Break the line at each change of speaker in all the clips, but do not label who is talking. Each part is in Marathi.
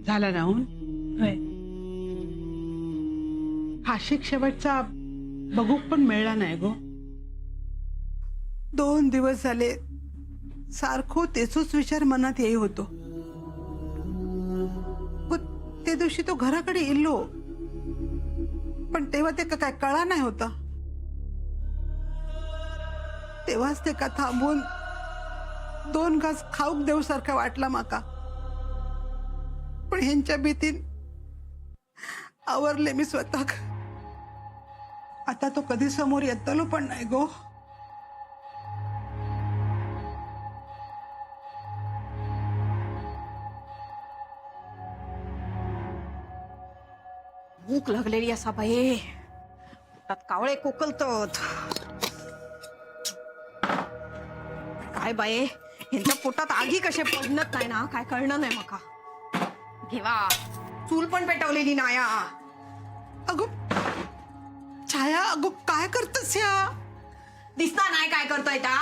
झाला राहून आशिक शेवटचा बघू पण मिळला नाही गो. 2 दिवस झाले सारखो तेचोच विचार मनात येई होतो. त्या दिवशी तो घराकडे इल्लो पण तेव्हा ते काय कळा नाही होता. तेव्हाच ते का थांबून 2 घास खाऊक देऊ सारखा वाटला माका. पण ह्यांच्या भीतीन आवरले मी स्वतः. आता तो कधी समोर येतलो पण नाही गो.
भूक लागलेली असा बाई. पोटात कावळे कोकलतात. काय बाई ह्यांच्या पोटात आगी कसे पडणत नाही ना काय कळणं नाही मका. घेवा चूल पण पेटवलेली नाया.
अगो छाया, अगो काय करतस या?
दिसता नाही काय करतोय ता.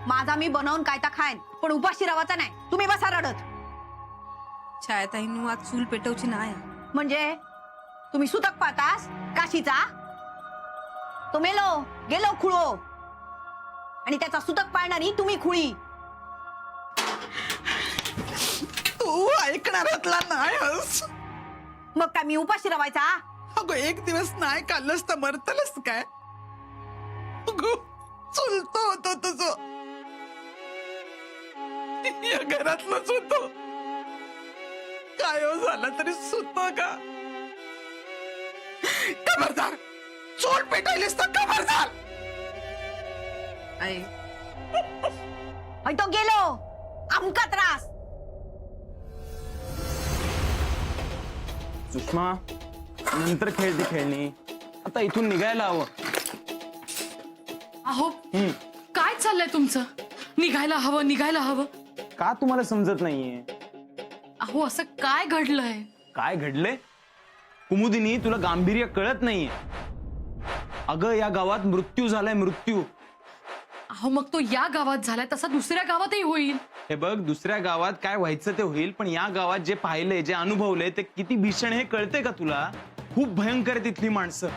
माझा मी बनवून काय ता खाईन पण उपाशी रावाचा नाही. तुम्ही बसा रडत.
छायाताईंनी आज चूल पेटवची नाही.
म्हणजे तुम्ही सुतक पाहतास काशीचा. तो मेलो गेलो खुळो आणि त्याचा सुतक पाळणारी तुम्ही खुळी.
तू ऐकणारातला नाहीस.
मग काय मी उपाशी रावायचा?
अगो 1 दिवस नाही खाल्लंस तर मरतलस काय? अगो चुलतो होतो तुझं. या घरातलंच होतो. काय हो झालं तरी सुत का? खबरदार चूल पेटायलीस तर खबरदार.
आई
तो गेलो आमका त्रास.
सुषमा नंतर खेळती खेळणी. आता इथून निघायला हवं.
अहो काय चाललंय तुमचं? निघायला हवं.
का तुम्हाला समजत नाहीये?
अहो असं काय घडलंय?
काय घडलंय? कुमुदिनी तुला गांभीर्य कळत नाहीये. अगं या गावात मृत्यू झालाय, मृत्यू.
अहो मग तो या गावात झालाय तसा दुसऱ्या गावातही होईल.
हे बघ दुसऱ्या गावात काय व्हायचं ते होईल पण या गावात जे पाहिलंय जे अनुभवलंय ते किती भीषण हे कळते का तुला? खूप भयंकर तिथली माणसं.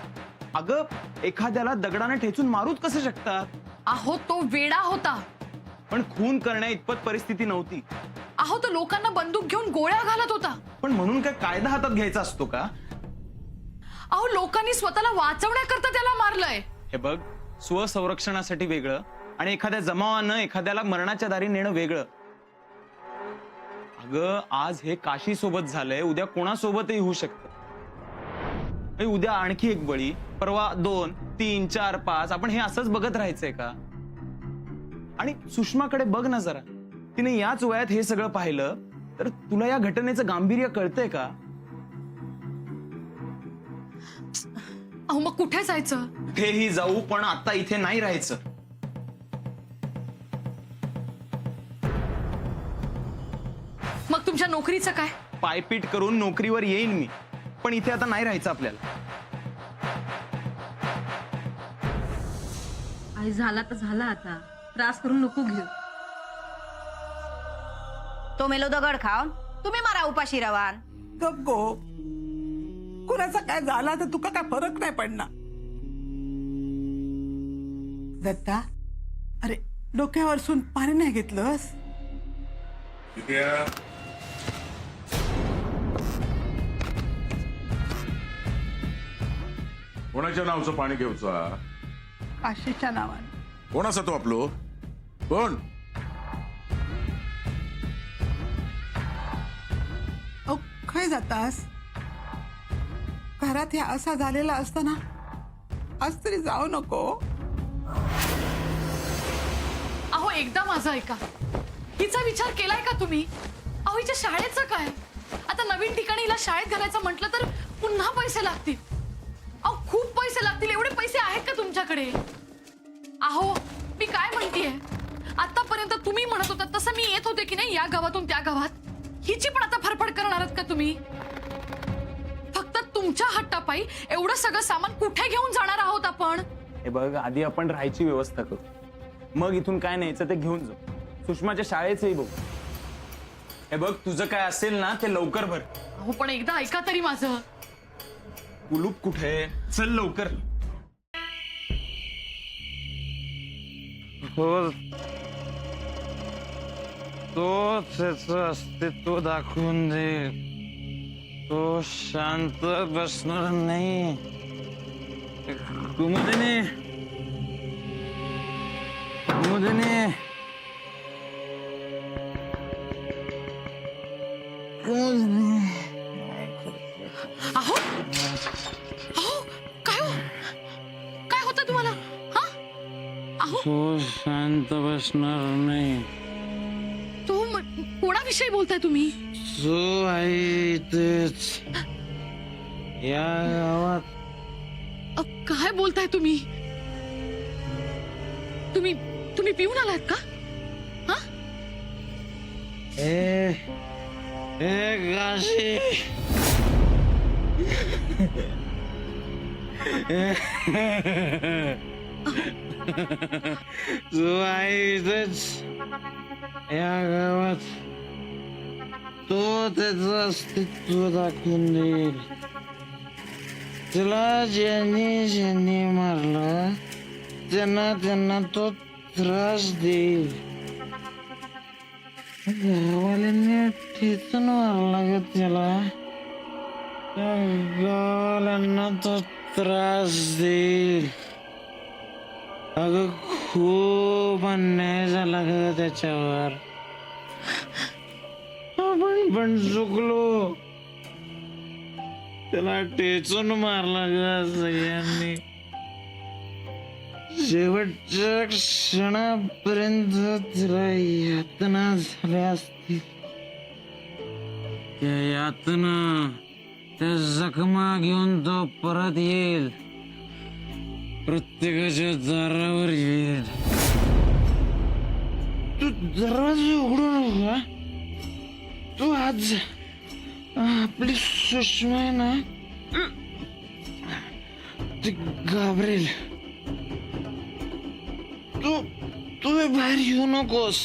अगं एखाद्याला दगडाने ठेचून मारूच कसं शकतात?
अहो तो वेडा होता.
पण खून करण्या इतपत परिस्थिती नव्हती.
अहो तो लोकांना बंदूक घेऊन गोळ्या घालत होता.
पण म्हणून काय कायदा हातात घ्यायचा असतो का?
अहो लोकांनी स्वतःला वाचवण्याकरता त्याला मारलंय.
हे बघ स्वसंरक्षणासाठी वेगळं आणि एखाद्या जमावानं एखाद्याला मरणाच्या दारी नेणं वेगळं. अगं आज हे काशी सोबत झालंय उद्या कोणासोबतही होऊ शकतं. उद्या आणखी एक बळी, परवा 2, 3, 4, 5. आपण हे असंच बघत राहायचंय का? आणि सुषमाकडे बघ ना जरा. तिने याच वयात हे सगळं पाहिलं तर तुला या घटनेचं गांभीर्य कळतंय का?
अहो मग कुठे जायचं?
कुठेही जाऊ पण आता इथे नाही राहायचं.
मग तुमच्या नोकरीचं काय?
पायपीट करून नोकरीवर येईन मी पण इथे आता नाही राहायचं आपल्याला.
आई झाला तर झाला. आता त्रास करून नको घेऊ.
तो मेलो दगड खाऊन तुम्ही मारा उपाशी रवान.
गप गो. कुणाचा काय झाला तर तुका काय फरक नाही पडणार. दत्ता अरे डोक्यावरसून पाणी नाही घेतलंस?
कोणाच्या नावचं पाणी घेऊचा?
काशीच्या नावाने.
कोणाचा तो आपलो? कोण?
अहो खय जातास? घरात हे असा झालेला असताना आज तरी जाऊ नको.
अहो एकदा माझं ऐका. हिचा विचार केलाय का तुम्ही? अहो हिच्या शाळेचं काय? आता नवीन ठिकाणी हिला शाळेत घालायचं म्हटलं तर पुन्हा पैसे लागतील. अहो खूप पैसे लागतील. एवढे पैसे आहेत का तुमच्याकडे? अहो मी काय म्हणतेय, आतापर्यंत तुम्ही म्हणत होता तसं मी येत होते की नाही या गावातून त्या गावात. हिची पण आता फरफड करणार आहात का तुम्ही? फक्त तुमच्या हट्टापायी एवढं सगळं सामान कुठे घेऊन जाणार आहोत आपण?
हे बघ आधी आपण राहायची व्यवस्था करू मग इथून काय न्यायचं ते घेऊन जाऊ. सुषमाच्या शाळेचंही बघू. हे बघ तुझं काय असेल ना ते लवकर भर.
अहो पण एकदा ऐका तरी माझं.
कुलूप कुठे? चल लवकर.
तो त्याचं अस्तित्व दाखवून देईल. तो शांत बसणार नाही. कुमुदिनी, कुमुदिनी, कुमुदिनी.
अहो अहो काय हो, काय होतं तुम्हाला? हा अहो
तो शांत बसणार नाही.
तो कोणाविषयी बोलताय तुम्ही?
जो आहे तेच या गावात.
काय बोलताय तुम्ही? तुम्ही तुम्ही पिऊन आलात का? हा
ए काशी, जो आहे इथेच या गावात. तो त्याचं अस्तित्व दाखवून देईल. तुला ज्यांनी मारलं त्यांना तो त्रास देईल. गावाल्यांनी ठेचून मारला ग त्याला. त्या गावाल्यांना तो त्रास देईल. अगं खूप अन्याय झाला ग त्याच्यावर. आपण पण चुकलो. त्याला टेचून मारला ग सगळ्यांनी. शेवटच्या क्षणापर्यंत तिला यातना झाल्या असतील. त्या यातना, त्या जखमा घेऊन तो परत येईल. प्रत्येकाच्या दारावर येईल. तू दरवाजा उघडू नका. तू आज आपली सुषमा आहे ना, ती घाबरेल. तू बाहेर येऊ नकोस.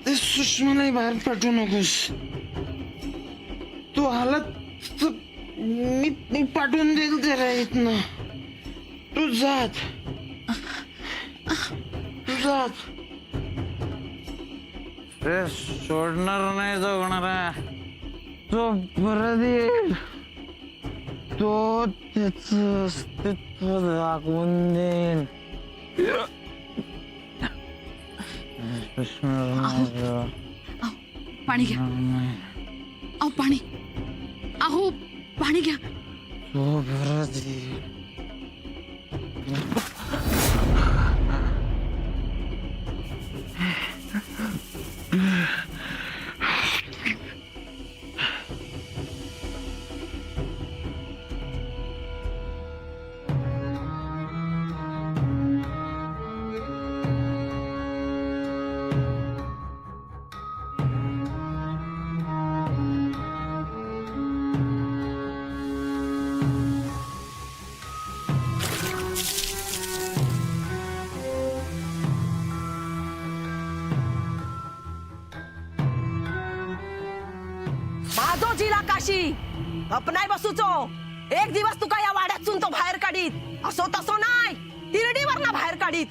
ते सुषमालाही बाहेर पाठवू नकोस. तू आला तर मी पाठवून देईल त्याला इथनं. तू जात. सोडणार नाही जगणारा. तो परत येईल. तो त्याचं अस्तित्व दाखवून देईल.
पाणी घ्या. अहो पाणी. अहो पाणी घ्या.
तो परत येईल.
बाजोजीला काशी गप नाही बसूचो. एक दिवस तुका या वाड्यातून तो बाहेर काढीत. असो तसो नाही, तिरडीवर ना बाहेर काढीत.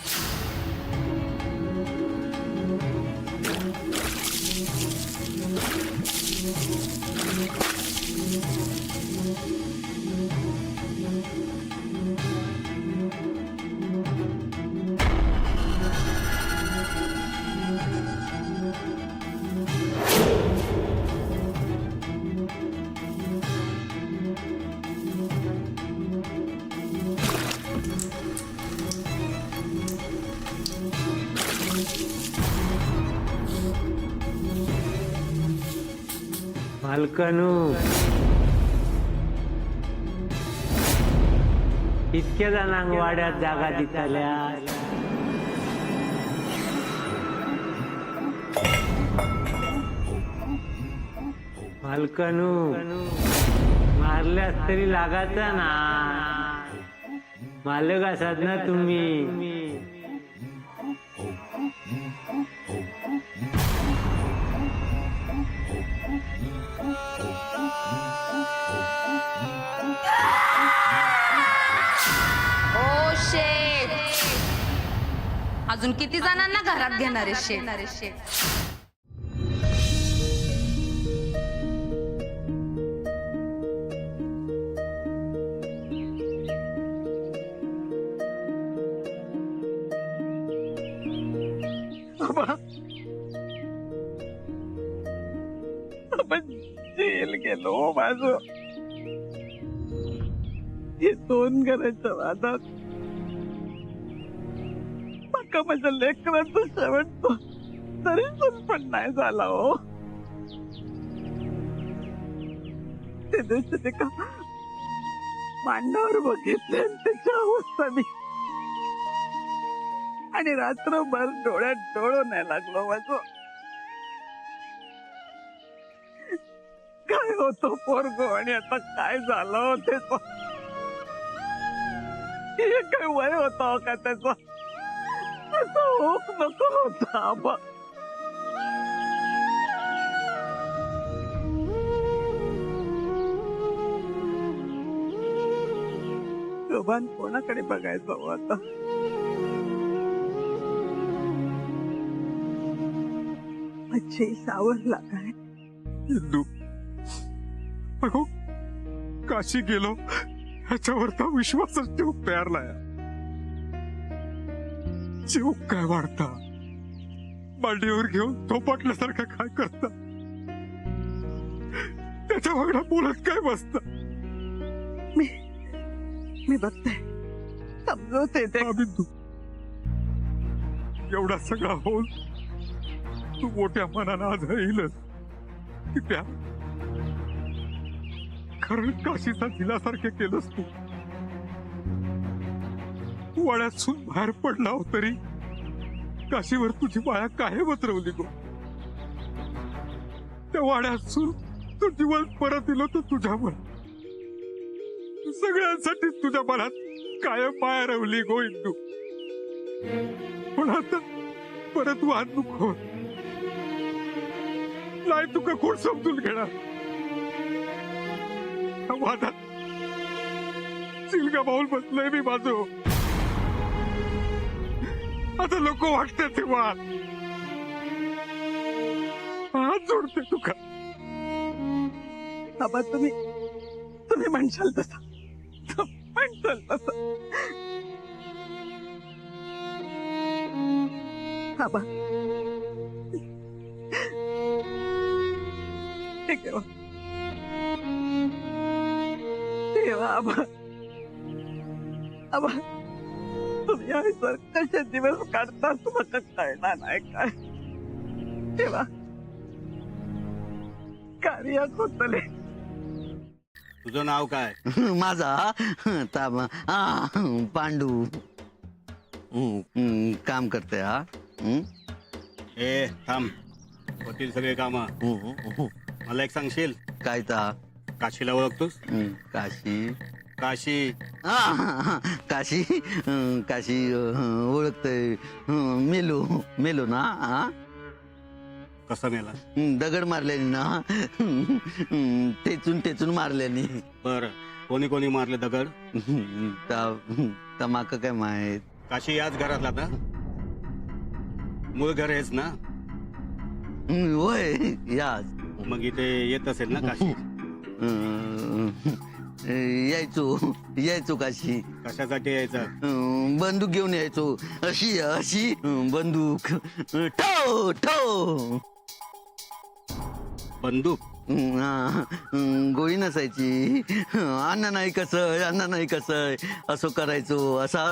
मालकानू, इतक्या जणांक वाड्यात जागा दिताल्या. मालकानू, मारल्यास तरी लागायचा ना. मालक असात ना तुम्ही.
अजून किती जणांना घरात घेणार आहे
जेल गेलो माझं हे 2 घराच्या वादात पक्का माझ्या लेकरांचं शेवट तरी पण नाही झाला हो. ते दिवशी ते का मांडावर बघितले त्याची अवस्था मी आणि रात्रभर डोळ्यात डोळं नाही लागलो माझं. काय होतो पोरगो आणि आता काय झालं ते काय वय होतं का त्याच असं होक नको होता आबा. शोभान कोणाकडे बघायचं हो आता. अच्छे सावरला काय
हिंदू अगो काशी गेलो ह्याच्यावर तर विश्वासच ठेवू तयार नाही. जीव काय वाढता मांडीवर घेऊन थोपटल्यासारखं काय करता त्याच्या मागणं बोलत काय बसता.
मी बघते समजवते ते.
बिंदू एवढा सगळा होऊन तू मोठ्या मनानं आज येईलच की त्या खरं काशीचा दिलासारखे केलंस तू. वाड्यातून बाहेर पडला हो तरी काशीवर तुझी माया कायमच रवली गो. त्या वाड्यातून तू जीवन परत दिलं तर तुझ्यावर सगळ्यांसाठी तुझ्या मनात कायम माया रवली गो इंदू. पण आता परत वाहतूक होत नाही. तुका कोण समजून घेणार. वादात चिलगा बाऊल बसलोय मी माझं. आता लोक वाटते ते वाद हात जोडते तुका.
बाबा तुम्ही म्हणशाल तसं म्हणशाल तसं. बाबा ठीक आहे देवा. आबा तुम्ही आईसर कसे दिवस काढता तुम्हाला कळणार नाही काय. तेव्हा कार्य होतले.
तुझं नाव काय?
माझा पांडू काम करते. हा
ए थांब होतील सगळे काम. मला एक सांगशील
काय ता
काशीला ओळखतोस?
काशी
काशी
काशी काशी ओळखतोय. मेलो ना.
कसा मेला?
दगड मारल्यानी ना. टेचून मारल्यानी.
बर कोणी कोणी मारले दगड?
तमाक काय माहित.
काशी याच घरातला ना? मूळ घर हेच ना?
होय याच.
मग इथे येत असेल ना काशी?
यायचो काशी.
कशासाठी यायचा?
बंदूक घेऊन यायचो. अशी बंदूक ठो
बंदूक?
गोळी नसायची. अन्न नाही कसं असं करायचो. असा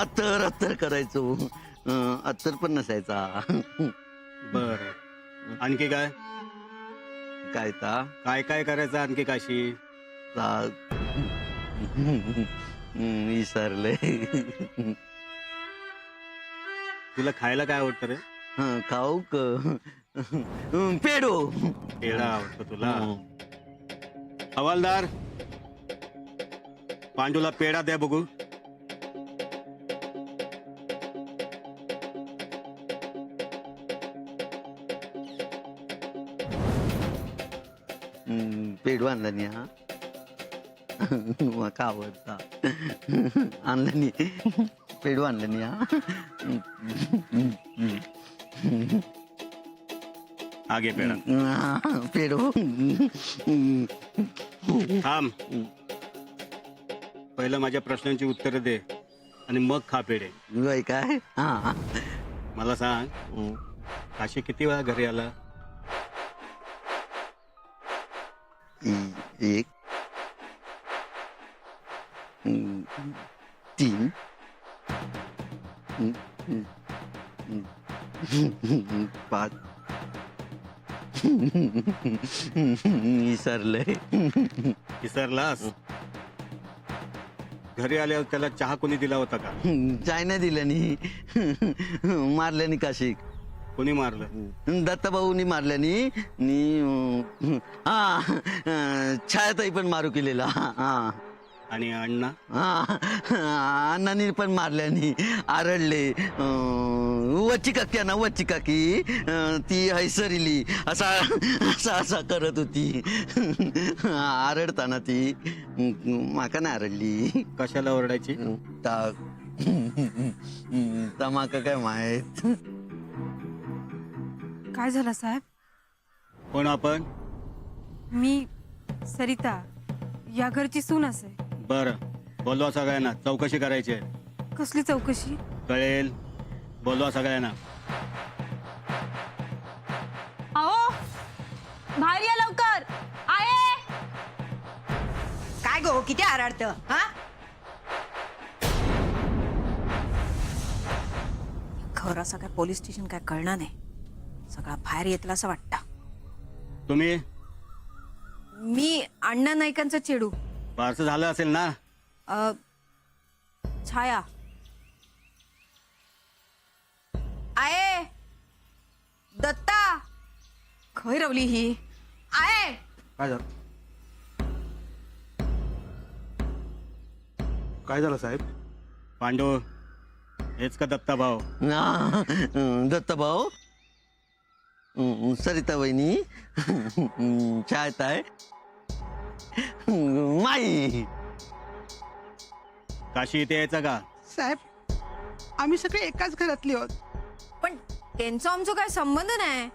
अत्तर करायचो. अत्तर पण नसायचा.
बर आणखी काय
काय ता
काय काय करायचं आणखी काशी?
विसरले.
तुला खायला काय आवडतं रे?
खाऊक पेडो.
पेढा आवडतो तुला? हवालदार पांडूला पेढा द्या बघू.
पेडू आणला नाही. हा मका आवडता आणला नाही. पेढू आणलं नाही
आगे पेढा
पेढू
थांब. पहिलं माझ्या प्रश्नांची उत्तरं दे आणि मग खा पेढे.
होय काय हा
मला सांग, काशी किती वेळा घरी आला?
एक 3 5 विसरलंय.
विसरलास? घरी आल्यावर त्याला चहा कोणी दिला होता का?
चायना दिल्यानी मारल्यानी काशिक
कोणी मारलं?
दत्ताभाऊनी मारल्यानी छायाताई पण मारू केलेला.
आणि अण्णा?
अण्णांनी पण मारल्यानी आरडले. वच्ची काकी ना वच्ची काकी ती हैसरिली असा असा असा करत होती. आरडताना ती माका नाही आरडली.
कशाला ओरडायची?
तमाका काय माहित.
काय झालं साहेब?
कोण आपण?
मी सरिता, या घरची सून असे.
बरं, बोलवा सगळ्यांना, चौकशी करायची आहे.
कसली चौकशी?
कळेल, बोलवा सगळ्यांना.
अहो बाहेर या लवकर. आहे काय गो, किती आरडत हा? खरं असं काय पोलीस स्टेशन काय कळणार नाही. सगळा बाहेर येतला असं वाटतं.
तुम्ही?
मी अण्णा नाईकांचा चेडू.
फारसं झालं असेल ना?
छाया.
आहे दत्ता. खय रवली ही? आहे
काय झालं? काय झालं साहेब?
पांडू, हेच का दत्ता भाऊ?
दत्ताभाऊ, सरिता वहिनी, छायाताई, माई.
काशी इथे यायचं का?
साहेब, आम्ही सगळे एकाच घरातली आहोत.
पण त्यांचा आमचा काय संबंध नाही.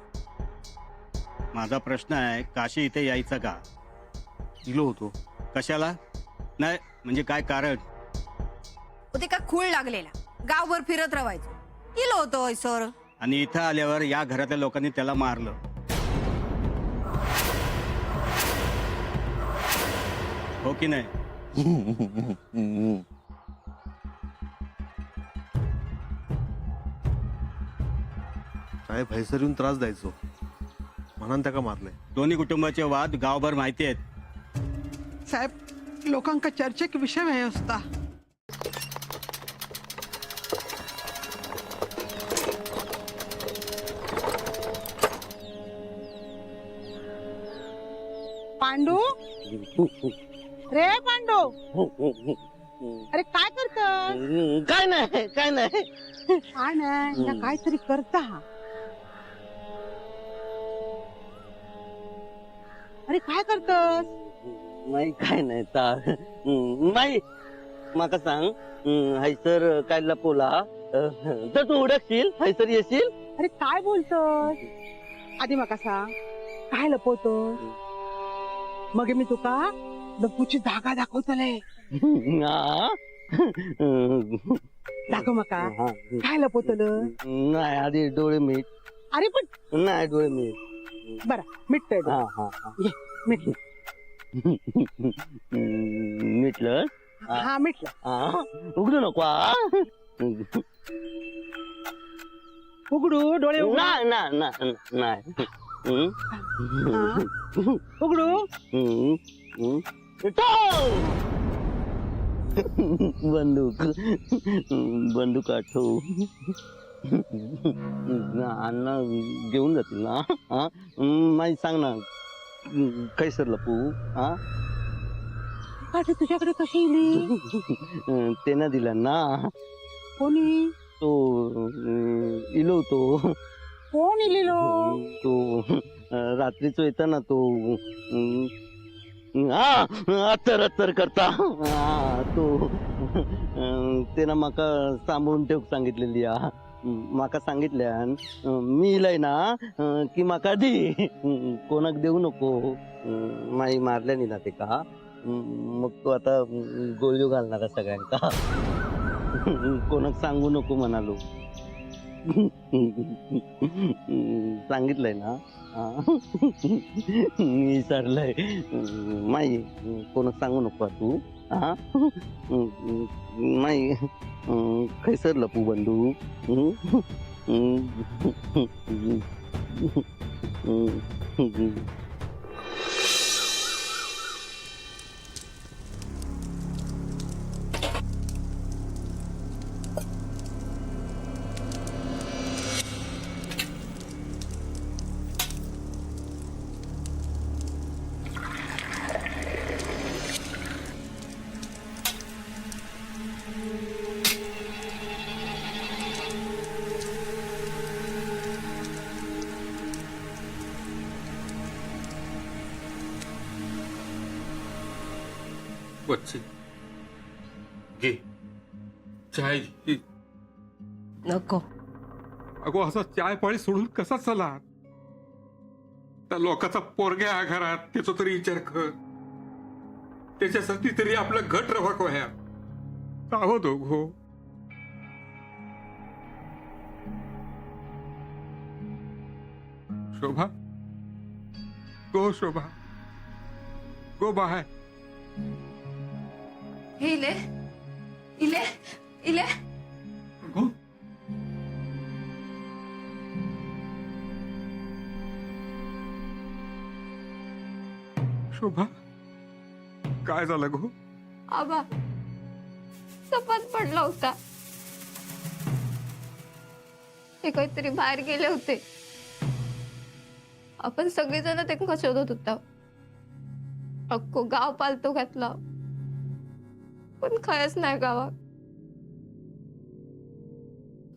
माझा प्रश्न आहे, काशी इथे यायचं का?
गेलो होतो.
कशाला? नाही म्हणजे काय कारण?
ते का खूळ लागलेला, गावभर फिरत राहायचं. गेलो होतो सर.
आणि इथं आल्यावर या घरातल्या लोकांनी त्याला मारलं. हो की नाही?
साहेब हैसर येऊन त्रास द्यायचो म्हणून त्याका मारलंय.
दोन्ही कुटुंबाचे वाद गावभर माहिती आहेत.
साहेब, लोकांका चर्चेक विषय हे असता. पांडू, रे पांडू, अरे काय करत?
काय नाही काय नाही.
काय नाही, या काहीतरी करता. अरे काय करतस?
नाही काय नाही नाही. माका सांग, हैसर काय लपोला तर तू उडकशील, हैसर येशील.
अरे काय बोलतोस? आधी मका सांग, काय लपवतो? मग मी तुका लपूची जागा दाखवतले. दाखव मका, काय लपवतलं?
नाही आधी डोळे मीठ.
अरे पण
नाही डोळे मीठ.
बरं, मिटतंय. ये, मिटलं.
मिटलं.
हा मिटलं.
उघडू नको.
उघडू डोळे, उघडू.
नाही.
हा. उघडू.
बंदूक आठव. अण्णा घेऊन जातील ना. माही सांग ना, काय सर लपू?
काठी तुझ्याकडे कशी येली?
त्यांना दिला ना.
कोणी?
तो इलो तो.
कोण इलेलो?
तो रात्रीच येता ना तो. अत्तर करता तू ते ना म्हाका सांभाळून ठेवूक सांगितलेली म्हाका सांगितल्यान मी इलय ना की म्हाका दी कोणाक देऊ नको माई मारल्यानी ना तेका मग तू आता गोळ्यो घालणार सगळ्यांका कोणाक सांगू नको म्हणालो सांगितलंय ना विसरलंय माई कोणाक सांगू नको तू हा माई खैसर लपू बंधू
वत्से घे चाय घे.
नको
अगो असा चाय पाणी सोडून कसा चला त्या लोकांचा पोरग्या या घरात त्याचा तरी विचार कर त्याच्यासाठी तरी आपलं घट रवाक व्हाया आहो दोघो शोभा गो बाहेर
हे इले इले इले
गो शोभा काय झालं गो
आबा सपात पडला होता ते काहीतरी बाहेर गेले होते आपण सगळेजण ते शोधत होता अख्खो गाव पालतो घातला पण खयच नाही गावात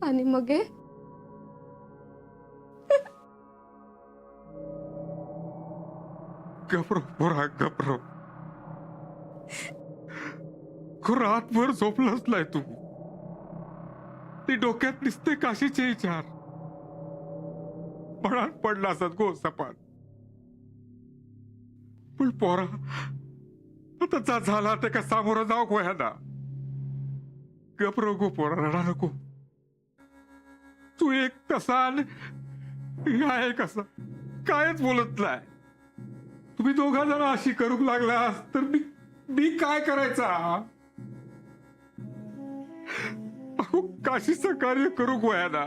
आणि मग हे
गपरो पोरा गपरो रातभर झोपलाच नाही तू ती डोक्यात दिसते काशीचे विचार पडात पडला असत गो सपाट पण पोरा आता जा झाला ते का सामोरं जाऊ गोया ना गपरो गो पोरा रडा नको तू एक कसा आहे कसा कायच बोलत नाही तुम्ही दोघा जण अशी करू लागलास तर मी काय करायचा अहो काशीचं कार्य करू गोया ना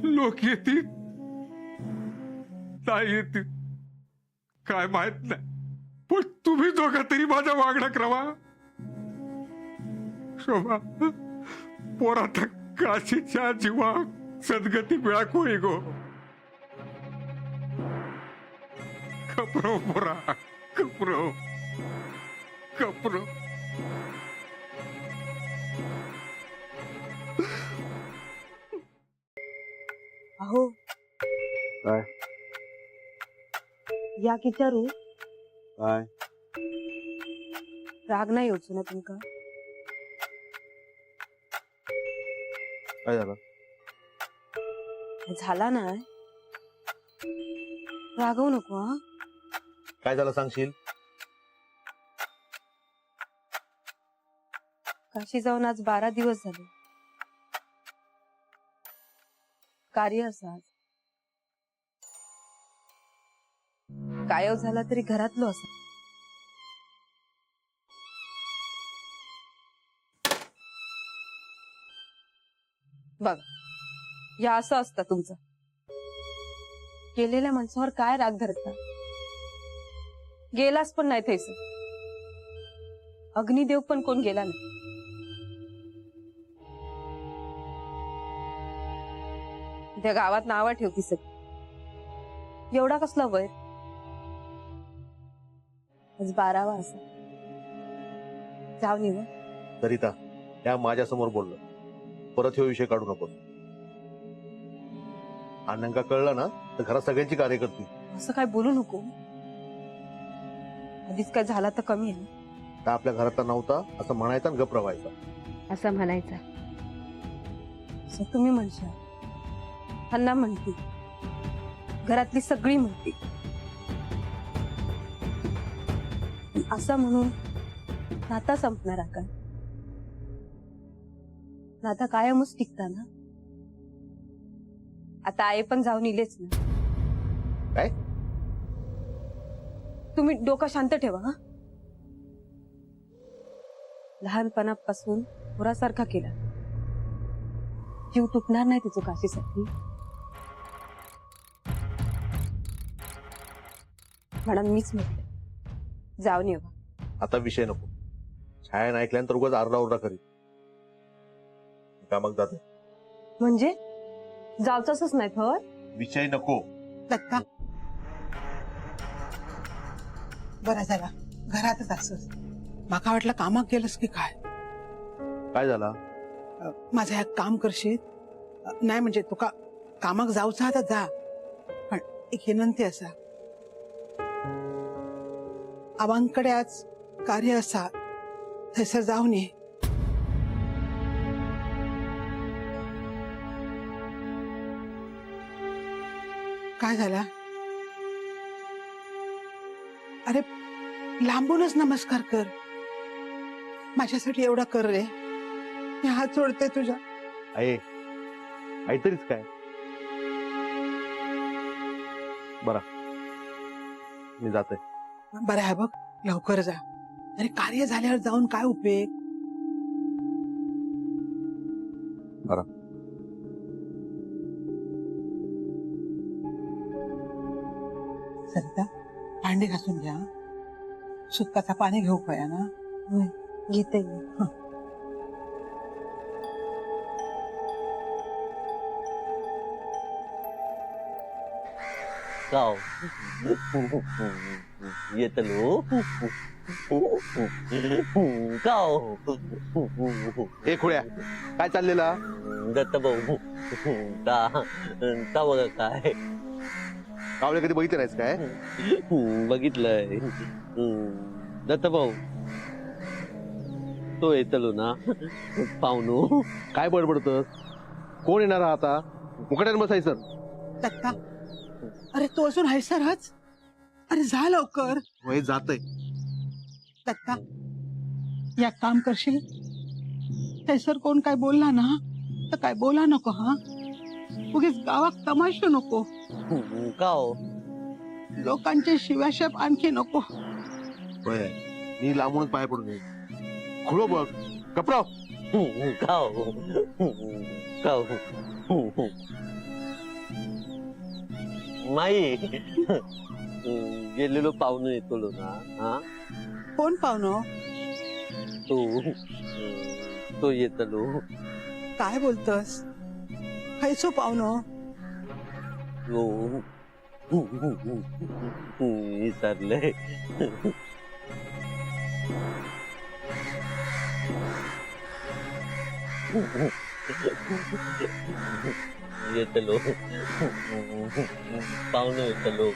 लोक येतील नाही येतील काय माहित नाही पण तुम्ही दोघा तरी माझ्या वागण्यात रवा शोभा पोरा काशीच्या जीवा सद्गती मिळाक होई गो कपरो पोरा कपरो कपरो
अहो
काय
या विचारू
काय
राग नाही होतो ना तुमका
काय झालं
झाला ना रागवू नको हा
काय झालं सांगशील
काशी जाऊन आज 12 दिवस झाले कार्य असं आज गायब झाला तरी घरातलो असा बघ या असं असतं तुमचं गेलेल्या माणसावर काय राग धरता गेलाच पण नाही थैस अग्निदेव पण कोण गेला नाही त्या गावात नावं ठेवती सगळी एवढा कसला वैर आज 12वा असा जाऊ निव
सरिता त्या माझ्या समोर बोललं परत हे विषय काढू नको अण्णांका कळलं ना तर घरात सगळ्यांची कार्य करतील
असं काय बोलू नको आधीच काय झाला तर कमी आहे ना.
का आपल्या घरातला नव्हता असं म्हणायचं आणि गप रवायचा.
असं म्हणायचं.
असं तुम्ही म्हणशाल, अण्णा म्हणते, घरातली सगळी म्हणते. असं म्हणून नाता संपणार का? नाता कायमच टिकता ना. आता आई पण जाऊन इलेच ना.
काय?
तुम्ही डोकं शांत ठेवा. हा, लहानपणापासून पुरासारखा केला. जीव तुटणार नाही तिचं काशीसाठी. म्हणून मीच म्हटलं जाऊन येवा.
आता विषय नको. छाया ऐकल्यानंतर उगाच आरडाओरडा करीत. का मग जाते?
म्हणजे जावचंच नाही तर
विषय नको.
दत्ता, बरं झाला घरातच असस. माका वाटलं कामाक गेलस की काय.
काय झाला?
माझं एक काम करशील? नाही म्हणजे तुका कामाक जाऊचा आता जा, पण एक विनंती असा. आवांकडे आज कार्य असा, थंयसर जाऊन ये. काय झाला? अरे लांबूनच नमस्कार कर. माझ्यासाठी एवढा कर रे. मी हात जोडते तुझ्या.
आहे काहीतरीच काय. बरं मी जाते.
बरं आहे बघ, लवकर जा. अरे कार्य झाल्यावर जाऊन काय उपयोग.
बरं.
सरिता, भांडी घासून घ्या. सुक्काचा पाणी घेऊ पया ना.
घेते.
गाव येतलो गाव.
ए खुळ्या, काय चाललेला?
दत्त भाऊ ता बघा काय.
कावळे कधी बघितलं नाहीस काय?
बघितलंय दत्त भाऊ. तो येतलो ना पाहुणू.
काय बडबडतस? कोण येणार आता? मुकट्यान बसायचं.
दत्ता, अरे तो अजून हैसरच. अरे जा लवकर.
वय जातय.
दत्ता, या काम करशील? हैसर कोण काय बोलला ना तर काय बोला नको. हा, उगीच गावात तमाशा नको.
गाव
लोकांचे शिव्याशाप आणखी नको.
वय मी लांबूनच पाय पडून येईन. खुळो बघ कपराव.
गाव गाव माई गेलेलो पाहुणं येतलो ना. हा,
कोण पाहुणं?
तो येतलो.
काय बोलतस? खैचो पाहुणं?
विसरले. येतलो पाहुणं येतलो.